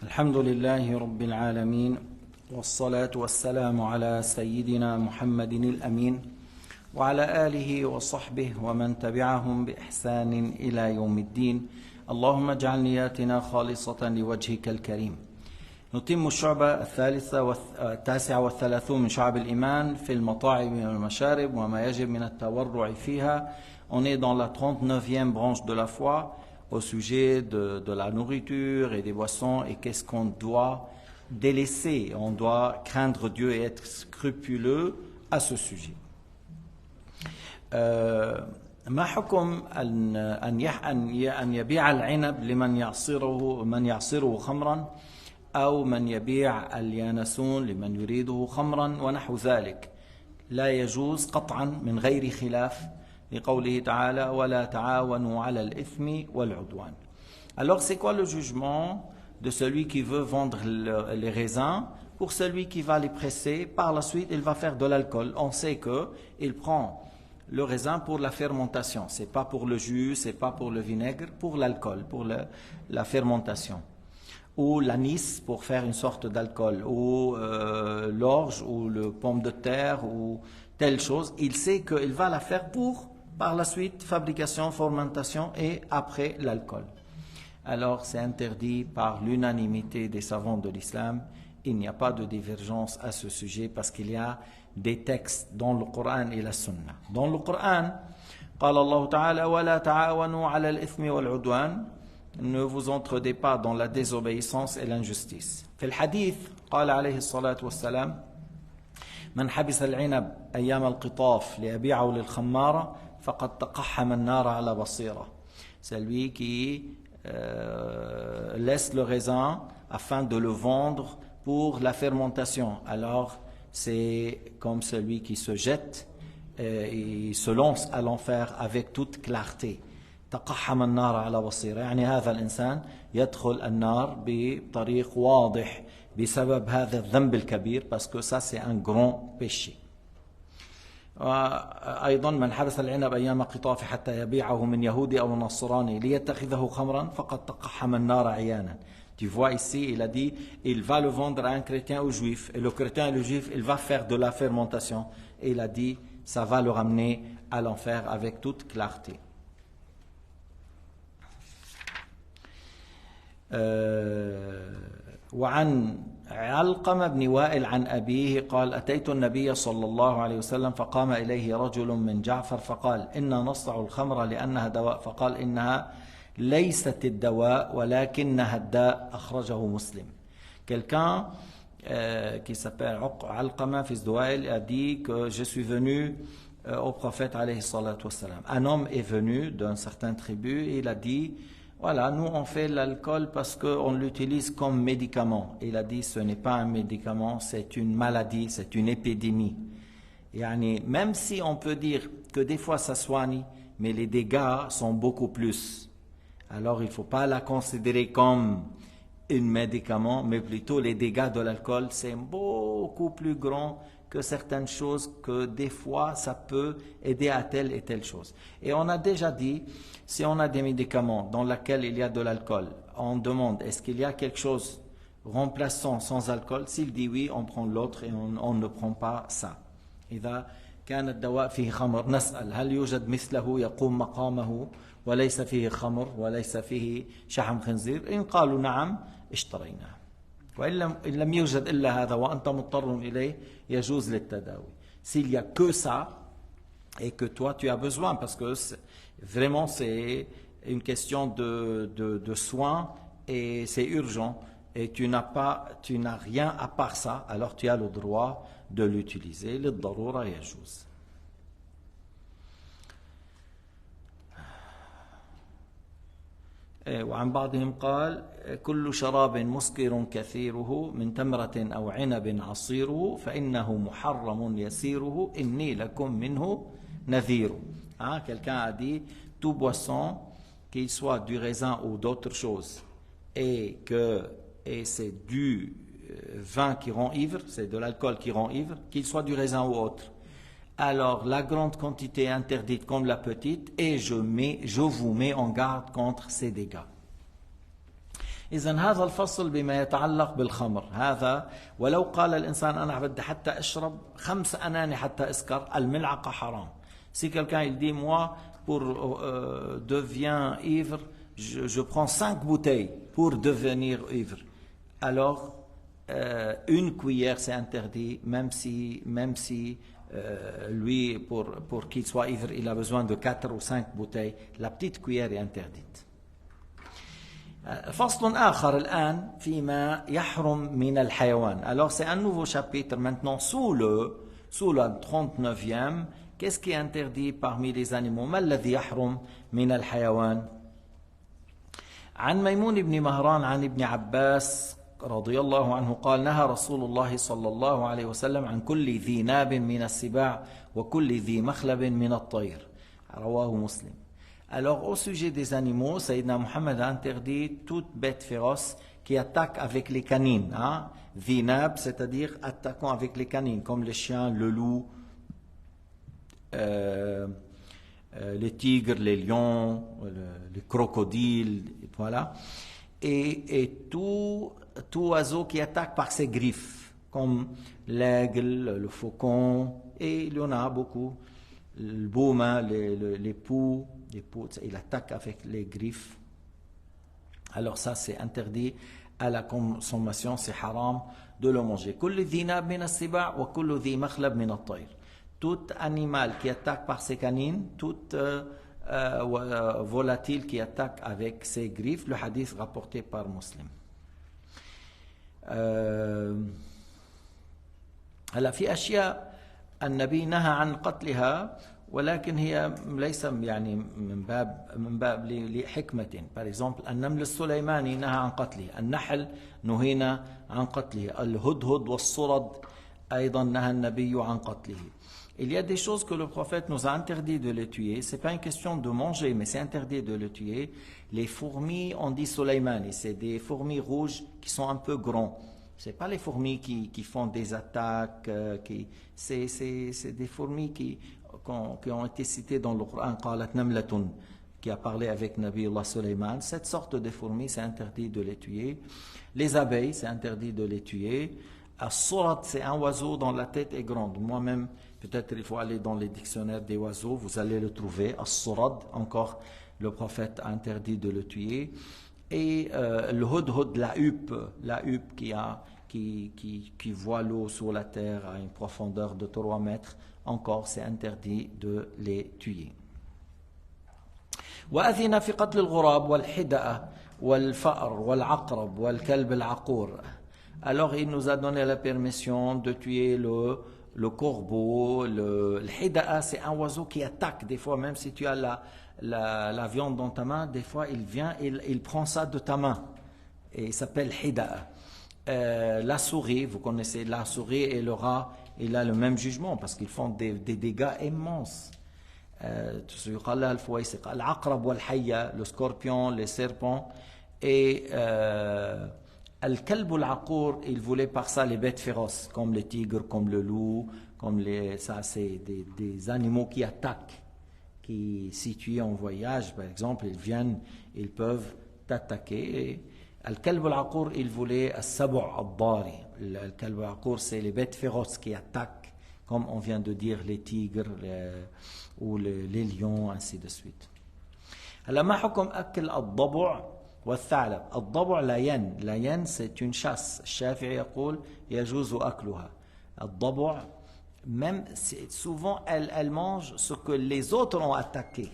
الحمد لله رب العالمين والصلاة والسلام على سيدنا محمد الأمين وعلى آله وصحبه ومن تبعهم بإحسان إلى يوم الدين. اللهم اجعل نياتنا خالصة لوجهك الكريم. نتم الشعبة التاسعة والثلاثون من شعب الإيمان في المطاعم والمشارب وما يجب من التورع فيها. On est dans la 39e branche de la foi au sujet de la nourriture et des boissons et qu'est-ce qu'on doit délaisser. On doit craindre Dieu et être scrupuleux à ce sujet. ما حكم أن يبيع العنب لمن يعصره خمرا أو من يبيع اليانسون لمن يريده خمرا ونحو ذلك؟ لا يجوز قطعا من غير خلاف لقوله تعالى ولا تعاونوا على الإثم والعدوان. Alors c'est quoi le jugement de celui qui veut vendre les raisins pour celui qui va les presser? Par la suite il va faire de l'alcool. On sait qu'il prend le raisin pour la fermentation, c'est pas pour le jus, c'est pas pour le vinaigre, pour l'alcool, pour la fermentation. Ou l'anis pour faire une sorte d'alcool, ou l'orge, ou le pomme de terre, ou telle chose. Il sait qu'il va la faire pour, par la suite, fabrication, fermentation et après l'alcool. Alors c'est interdit par l'unanimité des savants de l'islam. Il n'y a pas de divergence à ce sujet parce qu'il y a des textes dans le Coran et la Sunna. Dans le Coran, قال الله تعالى ولا تعاونوا على الإثم والعدوان. Ne vous entrez pas dans la désobéissance et l'injustice. في الحديث قال عليه الصلاة والسلام من حبس العنب أيام القطاف ليبيعه للخمارة فقد تقحم النار على بصيرة. Celui qui laisse le raisin afin de le vendre pour la fermentation. Alors c'est comme celui qui se jette et se lance à l'enfer avec toute clarté. تقحم النار على بصيرة يعني هذا الإنسان يدخل النار بطريق واضح بسبب هذا الذنب الكبير parce que ça c'est un grand péché. أيضا من حبس العنب أيام قطاف حتى يبيعه من يهودي أو نصراني ليتخذه خمرا فقد تقحم النار عيانا. Tu vois ici, il a dit, il va le vendre à un chrétien ou juif, et le chrétien et le juif, il va faire de la fermentation. Et il a dit, ça va le ramener à l'enfer avec toute clarté. وعن علقمة بن وائل عن أبيه قال أتيت النبي صلى الله عليه وسلم فقام إليه رجل من جعفر فقال إنا نصنع الخمر لأنها دواء فقال إنها ليست الدواء ولكنها الداء أخرجه مسلم. Quelqu'un qui s'appelle Alqama fils de Wa'il a dit que je suis venu au prophète alayhi salatu wassalam. Un homme est venu d'une certaine tribu et il a dit voilà, nous on fait l'alcool parce qu'on l'utilise comme médicament. Il a dit ce n'est pas un médicament, c'est une maladie, c'est une épidémie. Yani, même si on peut dire que des fois ça soigne, mais les dégâts sont beaucoup plus. Alors il ne faut pas la considérer comme un médicament, mais plutôt les dégâts de l'alcool, c'est beaucoup plus grand que certaines choses que des fois ça peut aider à telle et telle chose. Et on a déjà dit, si on a des médicaments dans lesquels il y a de l'alcool, on demande est-ce qu'il y a quelque chose remplaçant sans alcool? S'il dit oui, on prend l'autre et on ne prend pas ça. إذا كان الدواء فيه خمر نسأل هل يوجد مثله يقوم مقامه وليس فيه خمر وليس فيه شحم خنزير؟ إن قالوا نعم اشتريناه. وإن لم يوجد إلا هذا وأنت مضطر إليه يجوز للتداوي. S'il n'y a que ça et que toi tu as besoin parce que vraiment c'est une question de soins et c'est urgent et tu n'as rien à part ça, alors tu as le droit de l'utiliser. للضرورة يجوز. وعن بعضهم قال كل شراب مسكر كثيره من تمرة أو عنب عصيره فإنه محرم يسيره إني لكم منه نذير. Quelqu'un a dit tout boisson, qu'il soit du raisin ou d'autres choses, et c'est du vin qui rend ivre, c'est de l'alcool qui rend ivre, qu'il soit du raisin ou autre. Alors la grande quantité est interdite comme la petite, et je vous mets en garde contre ces dégâts. إذن هذا الفصل بما يتعلق بالخمر هذا. ولو قال الإنسان أنا بدي حتى أشرب 5 أناني حتى أسكر، الملعقة حرام. Si quelqu'un il dit moi pour devenir ivre je prends 5 bouteilles pour devenir ivre, alors une cuillère c'est interdit, même si lui pour qu'il soit ivre il a besoin de 4 ou 5 bouteilles, la petite cuillère est interdite. فصل آخر الآن فيما يحرم من الحيوان. Alors c'est un nouveau chapitre maintenant sous le 39e. Qu'est-ce qui est interdit parmi les animaux؟ ما الذي يحرم من الحيوان؟ عن ميمون بن مهران عن ابن عباس رضي الله عنه قال نهى رسول الله صلى الله عليه وسلم عن كل ذي ناب من السباع وكل ذي مخلب من الطير. رواه مسلم. Alors au sujet des animaux, Sayyidina Muhammad a interdit toute bête féroce qui attaque avec les canines. Dhinab, c'est-à-dire attaquant avec les canines, comme les chiens, le loup, les tigres, les lions, les crocodiles, voilà. Et tout oiseau qui attaque par ses griffes, comme l'aigle, le faucon, et il y en a beaucoup, le bouma, les poux, il attaque avec les griffes. Alors ça c'est interdit à la consommation, c'est haram de le manger. كل ذي ناب من السباع وكل ذي مخلب من الطير. Tout animal qui attaque par ses canines, tout volatile qui attaque avec ses griffes. Le hadith rapporté par Muslim. هلا في أشياء النبي نهى عن قتلها ولكن هي ليس يعني من باب لحكمة. Par exemple النمل السليماني نهى عن قتله، النحل نهينا عن قتله، الهدهد والصرد أيضا نهى النبي عن قتله. Il y a des choses que le prophète nous a interdit de les tuer. C'est pas une question de manger, mais c'est interdit de les tuer. Les fourmis, on dit Sulaymani, c'est des fourmis rouges qui sont un peu grands. C'est pas les fourmis qui font des attaques, c'est des fourmis qui ont été citées dans le Coran, qalat namlatun, qui a parlé avec Nabi Allah Sulayman. Cette sorte de fourmis, c'est interdit de les tuer. Les abeilles, c'est interdit de les tuer. As-surat, c'est un oiseau dont la tête est grande. Moi-même, peut-être il faut aller dans les dictionnaires des oiseaux, vous allez le trouver. As-surad, encore, le prophète a interdit de le tuer. Et le hudhud, la huppe qui voit l'eau sur la terre à une profondeur de 3 mètres, encore c'est interdit de les tuer. وأذن في قتل الغراب والحدأة والفأر والعقرب والكلب العقور. Alors il nous a donné la permission de tuer le corbeau, le hida'a, c'est un oiseau qui attaque. Des fois, même si tu as la viande dans ta main, des fois il vient, il prend ça de ta main. Et il s'appelle hida'a. La souris, vous connaissez la souris et le rat, il a le même jugement parce qu'ils font des dégâts immenses. Le scorpion, les serpents et Al-Kalb al-Aqour, il voulait par ça les bêtes féroces, comme les tigres, comme le loup, ça c'est des animaux qui attaquent, qui si tu es en voyage, par exemple, ils viennent, ils peuvent t'attaquer. Al-Kalb al-Aqour, il voulait As-Sabu' al-Dari. Al-Kalb al-Aqour, c'est les bêtes féroces qui attaquent, comme on vient de dire, les tigres ou les lions, ainsi de suite. Alors, ma hukum akl al-Dabu' والثعلب. الضبع لا ين c'est une chasse. الشافعي يقول يجوز أكلها. الضبع même souvent elle mange ce que les autres ont attaqué.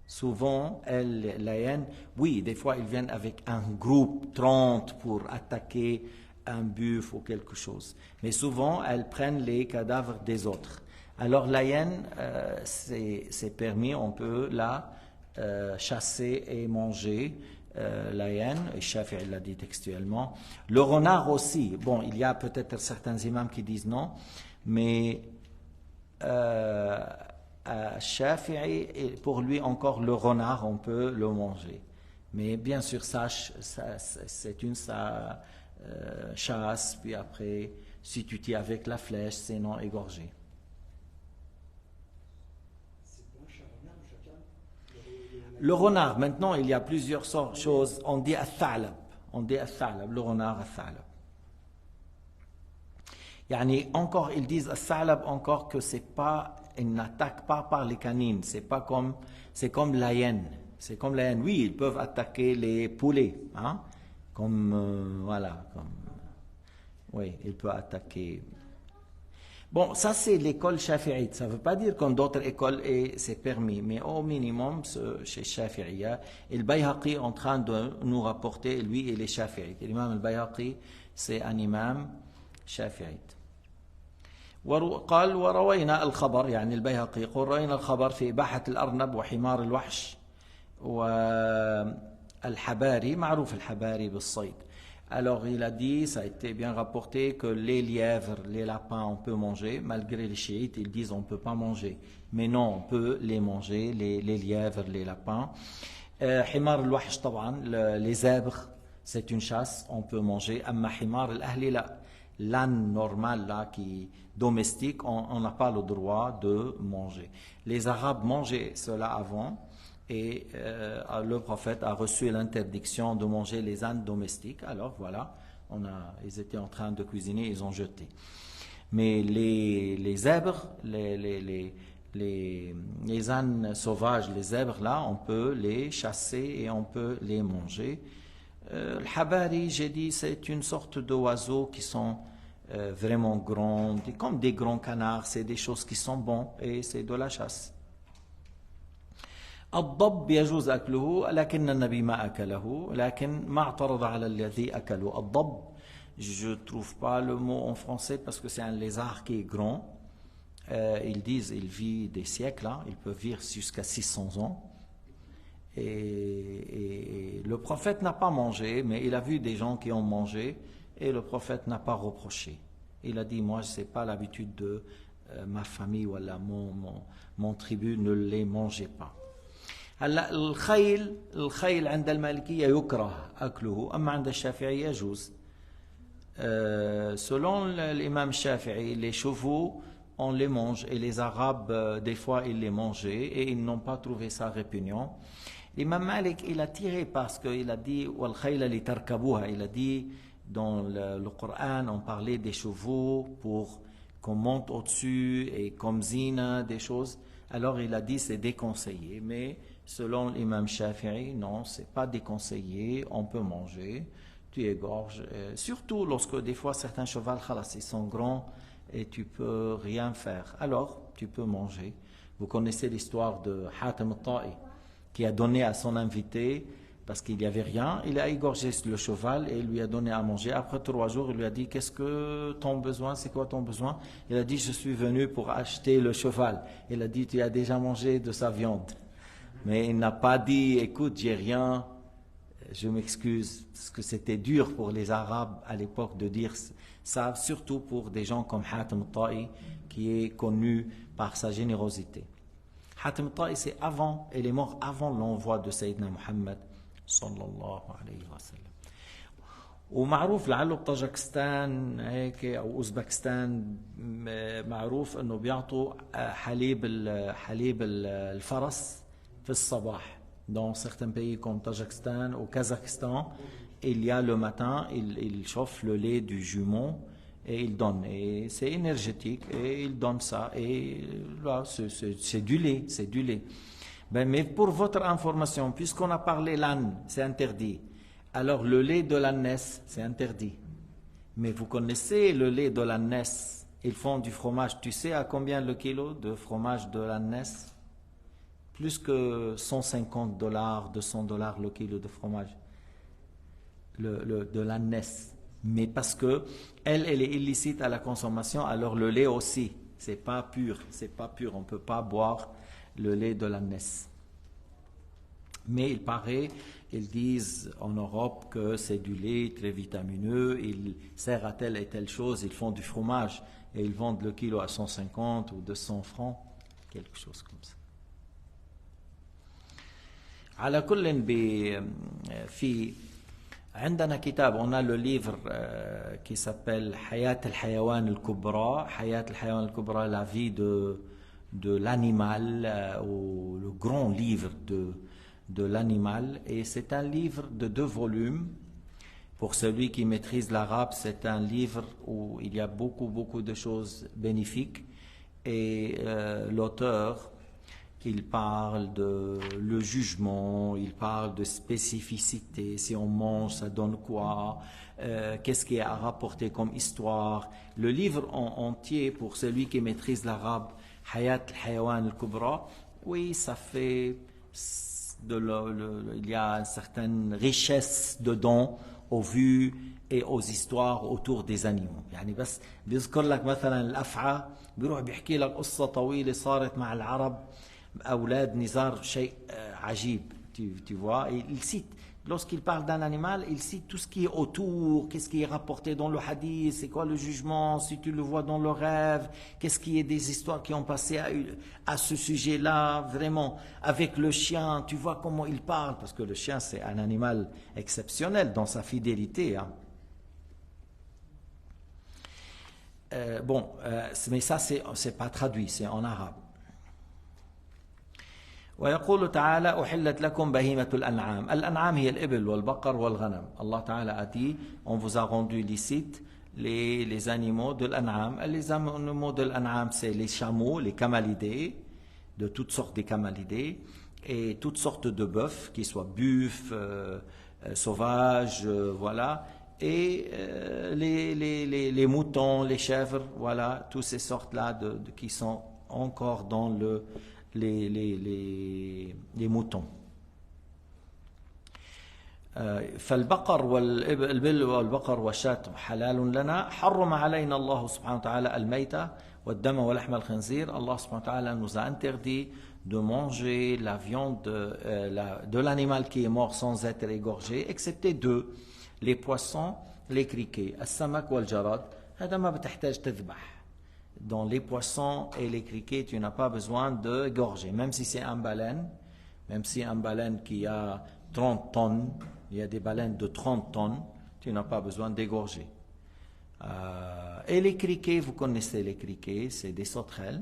Souvent la hyène, oui, des fois ils viennent avec un groupe 30 pour attaquer un buffle ou quelque chose. Mais souvent elles prennent les cadavres des autres. Alors la hyène c'est permis, on peut la chasser et manger. La hyène, et Shafi'i l'a dit textuellement. Le renard aussi. Bon, il y a peut-être certains imams qui disent non, mais Shafi'i, pour lui encore le renard, on peut le manger. Mais bien sûr, c'est une chasse, puis après, si tu tires avec la flèche, c'est non égorgé. Le renard, maintenant, il y a plusieurs choses. On dit al-tha'lab. on dit al-tha'lab, le renard al-tha'lab. Yani, encore, ils disent al-tha'lab encore que c'est pas, ils n'attaquent pas par les canines, c'est comme la hyène. C'est comme la hyène. Oui, ils peuvent attaquer les poulets, hein? Voilà, oui, ils peuvent attaquer. Bon, ça c'est l'école shafi'ite. Ça ne veut pas dire qu'en d'autres écoles c'est permis, mais au minimum chez Shafi'iyya. Et le Bayhaqi est en train de nous rapporter, lui et les Shafi'ites. L'imam al-Bayhaqi, c'est un imam shafi'ite. قال وروينا الخبر يعني البيهقي يقول روينا الخبر في إباحة الأرنب وحمار الوحش والحباري معروف الحباري بالصيد. Alors il a dit, ça a été bien rapporté que les lièvres, les lapins on peut manger, malgré les chiites ils disent on ne peut pas manger, mais non on peut les manger, les lièvres, les lapins. حمار الوحش طبعا les zèbres c'est une chasse, on peut manger. أما حمار الأهلي لا, l'âne normal là qui domestique, on n'a pas le droit de manger. Les Arabes mangeaient cela avant. Et le prophète a reçu l'interdiction de manger les ânes domestiques. Alors voilà, ils étaient en train de cuisiner, ils ont jeté. Mais les zèbres, les ânes sauvages, les zèbres là, on peut les chasser et on peut les manger. Le habari, j'ai dit, c'est une sorte d'oiseaux qui sont vraiment grands, comme des grands canards, c'est des choses qui sont bonnes et c'est de la chasse. الضب يجوز أكله لكن النبي ما أكله لكن ما اعترض على الذي أكله. الضب, je ne trouve pas le mot en français parce que c'est un lézard qui est grand. Ils disent il vit des siècles, hein, il peut vivre jusqu'à 600 ans. Et le prophète n'a pas mangé, mais il a vu des gens qui ont mangé et le prophète n'a pas reproché. Il a dit moi je sais pas l'habitude de ma famille ou mon tribu ne les mangeait pas. هلا الخيل عند المالكية يكره أكله أما عند الشافعي يجوز. Selon l'imam Shafi'i, les chevaux on les mange et les Arabes des fois ils les mangeaient et ils n'ont pas trouvé ça répugnant. L'imam Malik il a tiré parce qu'il a dit وَالْخَيْلَ لِتَرْكَبُوهَا, il a dit dans le Coran on parlait des chevaux pour qu'on monte au-dessus et comme zina des choses. Alors il a dit c'est déconseillé, mais selon l'imam Shafi'i, non, c'est pas déconseillé, on peut manger, tu égorges, surtout lorsque des fois certains chevaux, ils sont grands et tu peux rien faire, alors tu peux manger. Vous connaissez l'histoire de Hatim al-Ta'i qui a donné à son invité, parce qu'il n'y avait rien, il a égorgé le cheval et il lui a donné à manger. Après 3 jours, il lui a dit, qu'est-ce que ton besoin, c'est quoi ton besoin? Il a dit, je suis venu pour acheter le cheval. Il a dit, tu as déjà mangé de sa viande. Mais il n'a pas dit, écoute, j'ai rien, je m'excuse, parce que c'était dur pour les Arabes à l'époque de dire ça, surtout pour des gens comme Hatim al-Ta'i, qui est connu par sa générosité. Hatim al-Ta'i, c'est avant, il est mort avant l'envoi de Sayyidina Muhammad sallallahu alayhi wa sallam. ومعروف لعله بطاجكستان هيك او اوزبكستان معروف انه بيعطوا حليب الفرس في الصباح. Dans certains pays comme Tadjikistan ou Kazakhstan, il y a le matin, il chauffe le lait du jument et il donne. Et c'est énergétique et il donne ça. Et là, c'est du lait, c'est du lait. Ben, mais pour votre information, puisqu'on a parlé l'âne, c'est interdit. Alors le lait de l'ânesse, c'est interdit. Mais vous connaissez le lait de l'ânesse, ils font du fromage. Tu sais à combien le kilo de fromage de l'ânesse? Plus que $150, $200 le kilo de fromage de l'ânesse. Mais parce que elle est illicite à la consommation, alors le lait aussi, c'est pas pur, on ne peut pas boire le lait de l'ânesse. Mais il paraît, ils disent en Europe que c'est du lait très vitamineux, il sert à telle et telle chose, ils font du fromage et ils vendent le kilo à 150 ou 200 francs, quelque chose comme ça. على كل في عندنا كتاب on a le livre qui s'appelle حياة الحيوان الكبرى حياة الحيوان الكبرى la vie de l'animal ou le grand livre de l'animal et c'est un livre de 2 volumes Pour celui qui maîtrise l'arabe, c'est un livre où il y a beaucoup de choses bénéfiques. Et l'auteur, il parle de le jugement, il parle de spécificité, si on mange, ça donne quoi, qu'est-ce qui est à rapporter comme histoire. Le livre en entier, pour celui qui maîtrise l'arabe, Hayat al-Hayawan al-Kubra, oui, ça fait, il y a une certaine richesse dedans, aux vues et aux histoires autour des animaux. يعني بس بيذكر لك مثلا الأفعى بيروح بيحكي لك قصة طويلة صارت مع العرب أولاد نزار شيء عجيب. Tu vois, il cite, lorsqu'il parle d'un animal, il cite tout ce qui est autour, qu'est-ce qui est rapporté dans le hadith, c'est quoi le jugement, si tu le vois dans le rêve, qu'est-ce qui est des histoires qui ont passé à ce sujet-là, vraiment, avec le chien, tu vois comment il parle, parce que le chien c'est un animal exceptionnel dans sa fidélité. Hein. Mais ça c'est pas traduit, c'est en arabe. ويقول تعالى أحلت لكم بهيمة الأنعام. الأنعام هي الإبل والبقر والغنم. Allah Ta'ala a dit, on vous a rendu licite les animaux de l'an'am. Les animaux de l'an'am, c'est les chameaux, les camalidés, de toutes sortes de camalidés, et toutes sortes de bœufs, qu'ils soient buffles, sauvages, voilà, et les moutons, les chèvres, voilà, toutes ces sortes-là qui sont encore dans les moutons. فالبقر والإبل والبقر والشاة حلال لنا حرم علينا الله سبحانه وتعالى الميتة والدم ولحم الخنزير. Allah subhanahu wa ta'ala nous a interdit de manger la viande de l'animal qui est mort sans être égorgé, excepté deux, les poissons, les criquets. السمك والجراد هذا ما بتحتاج تذبح. Dans les poissons et les criquets, tu n'as pas besoin de égorger. Même si c'est un baleine, même si un baleine qui a 30 tonnes, il y a des baleines de 30 tonnes, tu n'as pas besoin d'égorger. Et les criquets, vous connaissez les criquets, c'est des sauterelles.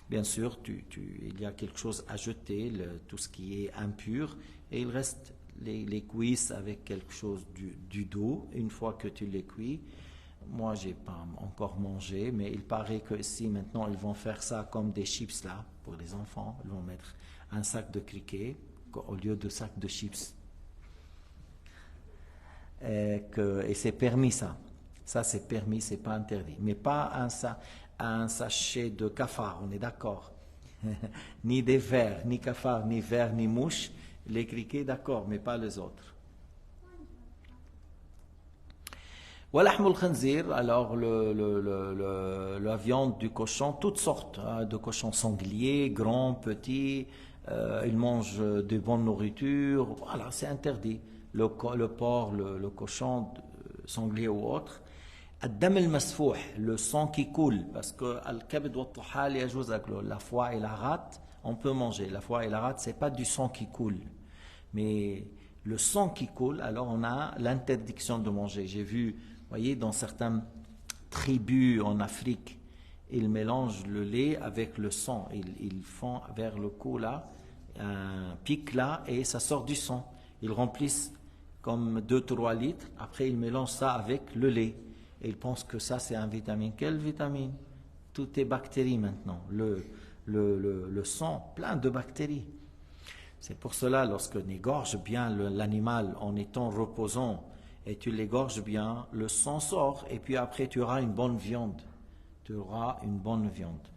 Bien sûr, il y a quelque chose à jeter, tout ce qui est impur, et il reste les cuisses avec quelque chose du dos. Une fois que tu les cuis, moi, je n'ai pas encore mangé, mais il paraît que ici, maintenant, ils vont faire ça comme des chips là, pour les enfants. Ils vont mettre un sac de criquets au lieu de sac de chips. Et c'est permis ça. Ça, c'est permis, c'est pas interdit. Mais pas un sachet de cafard, on est d'accord. Ni des vers, ni cafard, ni vers, ni mouches. Les criquets, d'accord, mais pas les autres. ولحم الخنزير, alors la viande du cochon, toutes sortes de cochons sangliers, grands, petits, ils mangent de bonne nourriture, voilà, c'est interdit. Le porc, le cochon, sanglier ou autre. الدم المسفوح, le sang qui coule, parce que الكبد والطحال يجوز أكله, la foie et la rate, on peut manger. La foie et la rate, c'est pas du sang qui coule, mais le sang qui coule, alors on a l'interdiction de manger. J'ai vu, voyez, dans certaines tribus en Afrique, ils mélangent le lait avec le sang. Ils font vers le cou là, un pic là, et ça sort du sang. Ils remplissent comme 2-3 litres. Après, ils mélangent ça avec le lait. Et ils pensent que ça, c'est un vitamine. Quelle vitamine? Tout est bactéries maintenant. Le sang, plein de bactéries. C'est pour cela, lorsqu'on égorge bien l'animal en étant reposant, et tu l'égorges bien, le sang sort, et puis après tu auras une bonne viande. Tu auras une bonne viande.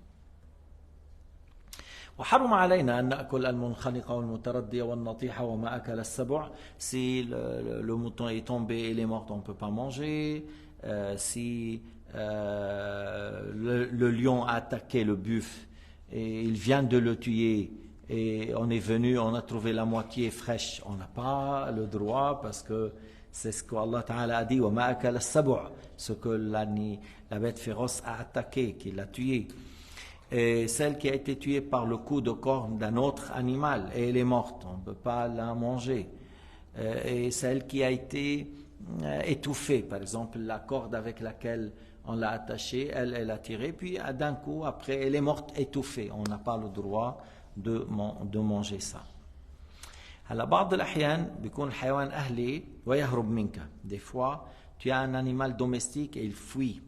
وحرم علينا أن نأكل المنخنقة والمتردية والنطيحة وما أكل السبع. Si le mouton est tombé et il est mort, on ne peut pas manger. Si le lion a attaqué le buffle et il vient de le tuer, et on est venu, on a trouvé la moitié fraîche, on n'a pas le droit, parce que c'est ce qu'Allah Ta'ala a dit, ce que la bête féroce a attaqué, qu'il a tué. Et celle qui a été tuée par le coup de corne d'un autre animal, et elle est morte, on ne peut pas la manger. Et celle qui a été étouffée, par exemple la corde avec laquelle on l'a attachée, elle a tiré, puis d'un coup, après, elle est morte étouffée. On n'a pas le droit de manger ça. هلا بعض الأحيان بيكون الحيوان أهلي ويهرب منك. Des fois, tu as un animal domestique et il fuit.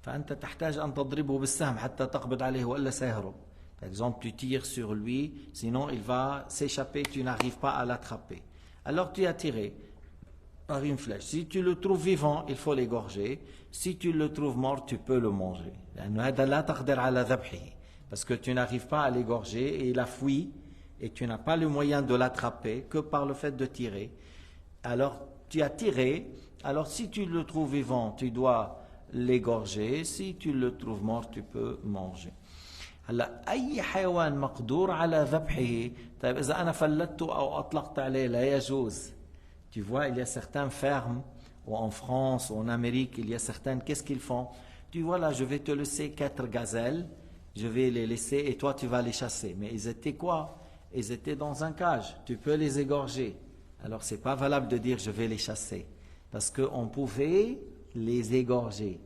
فأنت تحتاج أن تضربه بالسهم حتى تقبض عليه وإلا سيهرب. Par exemple, tu tires sur lui, sinon il va s'échapper, tu n'arrives pas à l'attraper. Alors tu as tiré par une flèche. Si tu le trouves vivant, il faut l'égorger. Si tu le trouves mort, tu peux le manger. هذا لا تقدر على ذبحه. Parce que tu n'arrives pas à l'égorger et il a fui et tu n'as pas le moyen de l'attraper que par le fait de tirer. Alors tu as tiré, alors si tu le trouves vivant, tu dois l'égorger. Si tu le trouves mort, tu peux manger. هلا أي حيوان مقدور على ذبحه، طيب إذا أنا فلته أو أطلقت عليه لا يجوز. Tu vois, il y a certaines fermes, ou en France, ou en Amérique, il y a certaines, qu'est-ce qu'ils font? Tu vois là, je vais te laisser 4 gazelles, je vais les laisser et toi tu vas les chasser. Mais ils étaient quoi? Ils étaient dans un cage, tu peux les égorger. Alors c'est pas valable de dire je vais les chasser, parce qu'on pouvait les égorger.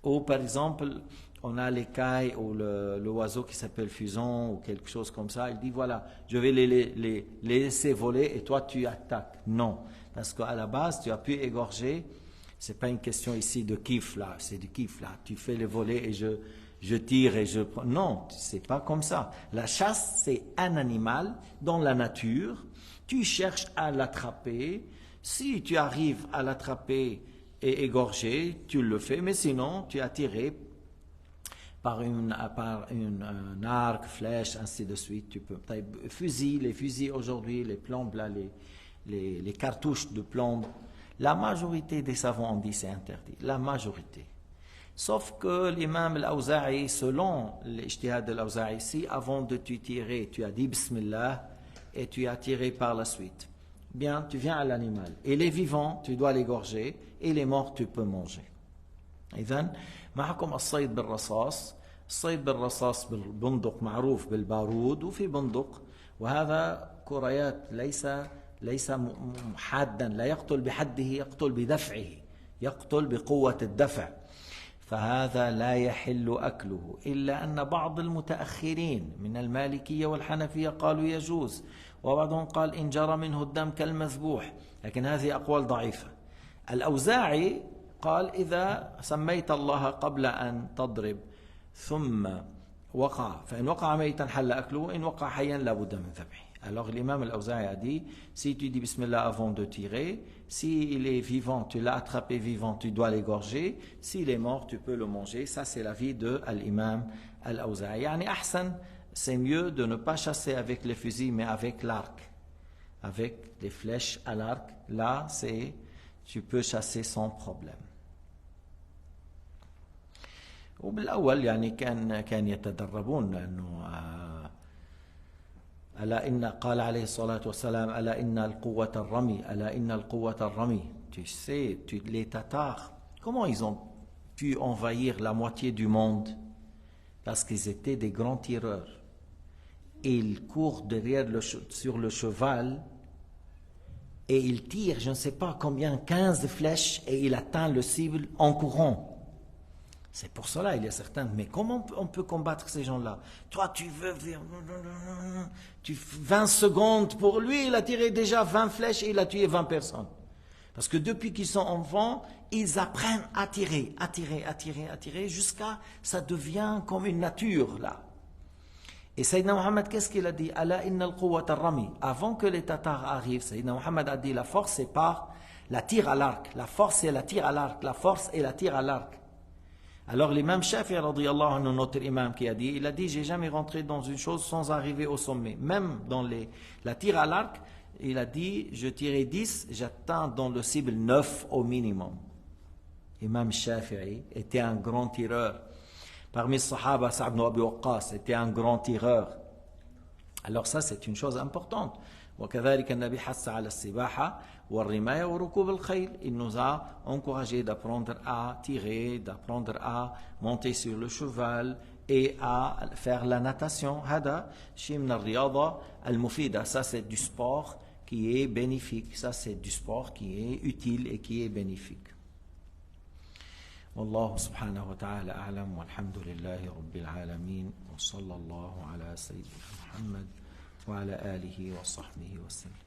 Ou par exemple, on a l'écaille ou l'oiseau qui s'appelle fuson ou quelque chose comme ça, il dit voilà, je vais les laisser voler et toi tu attaques. Non, parce qu'à la base tu as pu égorger, c'est pas une question ici de kiff là, c'est du kiff là, tu fais les voler et je tire et je prends. Non, c'est pas comme ça. La chasse, c'est un animal dans la nature, tu cherches à l'attraper, si tu arrives à l'attraper et égorger, tu le fais, mais sinon tu as tiré par un arc, flèche, ainsi de suite. Tu peux. Les fusils aujourd'hui, les plombes, là, les cartouches de plomb, la majorité des savants ont dit c'est interdit. La majorité. Sauf que l'imam al-Awza'i, selon l'ijtihad de l'Awza'i ici, avant de te tirer, tu as dit Bismillah et tu as tiré par la suite. Bien, tu viens à l'animal. Il est vivant, tu dois l'égorger. Il est mort, tu peux manger. إذن معكم الصيد بالرصاص. الصيد بالرصاص بالبندق معروف بالبارود وفي بندق، وهذا كريات ليس حادا، لا يقتل بحده، يقتل بدفعه، يقتل بقوة الدفع، فهذا لا يحل أكله. إلا أن بعض المتأخرين من المالكية والحنفية قالوا يجوز، وبعضهم قال إن جرى منه الدم كالمذبوح، لكن هذه أقوال ضعيفة. الأوزاعي قال إذا سميت الله قبل أن تضرب ثم وقع، فإن وقع ميتا حل أكله، وإن وقع حيا لا بد من ذبحه. Alors l'imam al-Awza'i a dit, si tu dis Bismillah avant de tirer, s'il est vivant, tu l'as attrapé vivant, tu dois l'égorger, s'il est mort, tu peux le manger. Ça c'est l'avis de l'imam al-Awza'i. Yani ahsan, c'est mieux de ne pas chasser avec les fusils, mais avec l'arc, avec les flèches à l'arc. Là, tu peux chasser sans problème. وبالأول يعني كان يتدربون، لأنه ألا إن قال عليه الصلاة والسلام ألا إن القوة الرمي، ألا إن القوة الرمي. Tu sais, les Tatars, comment ils ont pu envahir la moitié du monde? Parce qu'ils étaient des grands tireurs. Et ils courent derrière sur le cheval et ils tirent, je ne sais pas combien, 15 flèches et il atteint le cible en courant. C'est pour cela, il y a certains, mais comment on peut combattre ces gens-là? Toi, tu veux 20 secondes pour lui, il a tiré déjà 20 flèches et il a tué 20 personnes. Parce que depuis qu'ils sont enfants, ils apprennent à tirer, jusqu'à ça devient comme une nature, là. Et Sayyidina Muhammad, qu'est-ce qu'il a dit? Ala inna al-quwwat al-rami. Avant que les Tatars arrivent, Sayyidina Muhammad a dit la force c'est par la tire à l'arc. La force c'est la tire à l'arc. La force est la tire à l'arc. Alors l'imam Shafi'i radiyallahu anhu, notre imam qui a dit, il a dit j'ai jamais rentré dans une chose sans arriver au sommet. Même dans la tire à l'arc, il a dit je tirais 10, j'atteins dans le cible 9 au minimum. Imam Shafi'i était un grand tireur. Parmi les Sahaba, Sa'd ibn Abi Waqqas était un grand tireur. Alors ça c'est une chose importante. وكذلك النبي حث على السباحة والرماية وركوب الخيل. Il nous a encouragé d'apprendre à tirer, d'apprendre à monter sur le cheval et à faire la natation. هذا شيء من الرياضة المفيدة. Ça c'est du sport qui est bénéfique. Ça c'est du sport qui est utile et qui est bénéfique. والله سبحانه وتعالى أعلم والحمد لله رب العالمين وصلى الله على سيدنا محمد وعلى آله وصحبه وسلم.